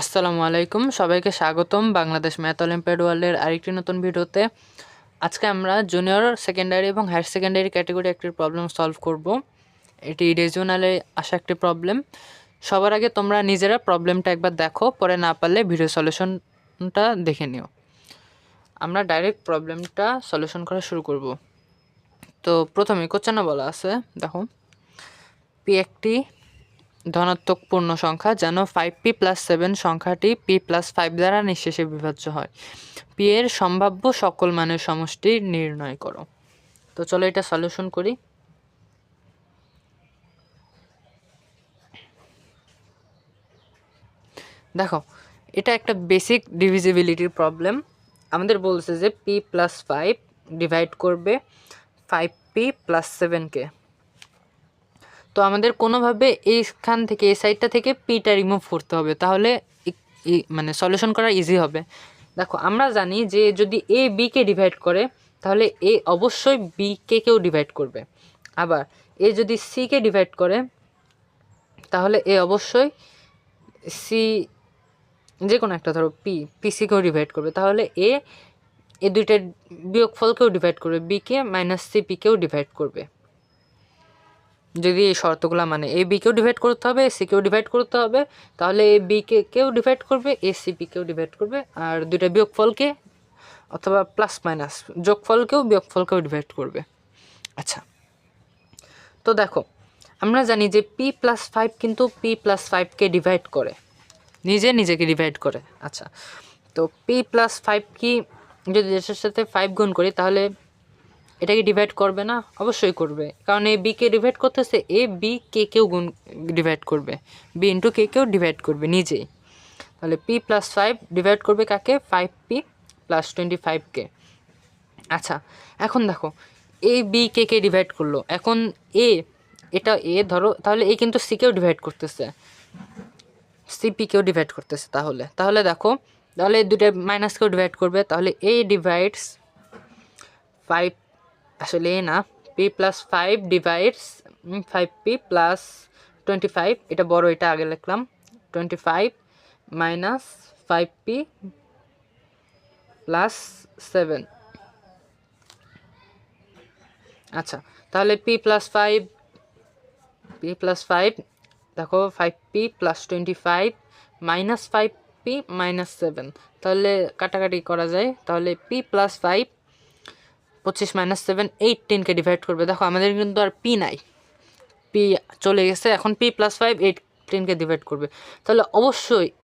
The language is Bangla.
আসসালামু আলাইকুম, সবাইকে স্বাগতম বাংলাদেশ ম্যাথ অলিম্পিয়াড ওয়ার্ল্ডের আরেকটি নতুন ভিডিওতে। আজকে আমরা জুনিয়র সেকেন্ডারি এবং হায়ার সেকেন্ডারি ক্যাটাগরি একটি প্রবলেম সলভ করব। এটি রিজিওনালে আসা একটি প্রবলেম। সবার আগে তোমরা নিজেরা প্রবলেমটা একবার দেখো, পরে না পারলে ভিডিও সলিউশনটা দেখে নিও। আমরা ডাইরেক্ট প্রবলেমটা সলিউশন করা শুরু করব। তো প্রথমে কোশ্চেনে বলা আছে, দেখো, পি একটি ধনাত্মক পূর্ণ সংখ্যা যেন 5p+7 সংখ্যাটি p+5 দ্বারা নিঃশেষে বিভাজ্য হয়। পি এর সম্ভাব্য সকল মানের সমষ্টি নির্ণয় করো। তো চলো এটা সলিউশন করি। দেখো, এটা একটা বেসিক ডিভিজিবিলিটির প্রবলেম। আমাদের বলছে যে p+5 ডিভাইড করবে 5p+7কে। তো আমাদের কোনোভাবে এইখান থেকে এই সাইডটা থেকে পিটা রিমুভ করতে হবে, তাহলে মানে সলিউশন করা ইজি হবে। দেখো, আমরা জানি যে যদি এ বিকে ডিভাইড করে তাহলে এ অবশ্যই বিকেও ডিভাইড করবে। আবার এ যদি সিকে ডিভাইড করে তাহলে এ অবশ্যই সি, যে কোনো একটা ধরো পিসিকেও ডিভাইড করবে। তাহলে এ দুইটার বিয়োগফলকেও ডিভাইড করবে, বিকে মাইনাস সিপিকেও ডিভাইড করবে। যদি এই শর্তগুলো মানে এ বিকেও ডিভাইড করতে হবে, সিকেও ডিভাইড করতে হবে, তাহলে এ বিকেও ডিভাইড করবে, এ সিপিকেও ডিভাইড করবে, আর দুইটা বিয়োগফলকে অথবা প্লাস মাইনাস যোগফলকেও বিয়োগফলকেও ডিভাইড করবে। আচ্ছা, তো দেখো, আমরা জানি যে p+5 কিন্তু p+5কে ডিভাইড করে, নিজেকে ডিভাইড করে। আচ্ছা, তো p+5 কি যদি এটার সাথে 5 গুণ করি তাহলে এটাকে ডিভাইড করবে না? অবশ্যই করবে, কারণ এ বিকে ডিভাইড করতেছে, এ বি কেও গুণ ডিভাইড করবে, বি ইন্টু কেও ডিভাইড করবে নিজেই। তাহলে p+5 ডিভাইড করবে কাকে? 5p+25কে। আচ্ছা, এখন দেখো, এ বি কে ডিভাইড করলো, এখন এটা এ ধরো, তাহলে এ কিন্তু সিকেও ডিভাইড করতেছে, সিপিকেও ডিভাইড করতেছে। তাহলে দেখো, তাহলে দুটো মাইনাসকেও ডিভাইড করবে, তাহলে এ ডিভাইডস 5, আসলে এ না, p+5 ডিভাইডস 5p+25, এটা বড়, এটা আগে লিখলাম, 25 মাইনাস 5p+7। আচ্ছা, তাহলে p+5 দেখো, 5p+25 মাইনাস 5p-7, তাহলে কাটাকাটি করা যায়। তাহলে p+5 25 মাইনাস 7 18কে ডিভাইড করবে। দেখো, আমাদের কিন্তু আর পি নাই, পি চলে গেছে, এখন p+5 18কে ডিভাইড করবে। তাহলে অবশ্যই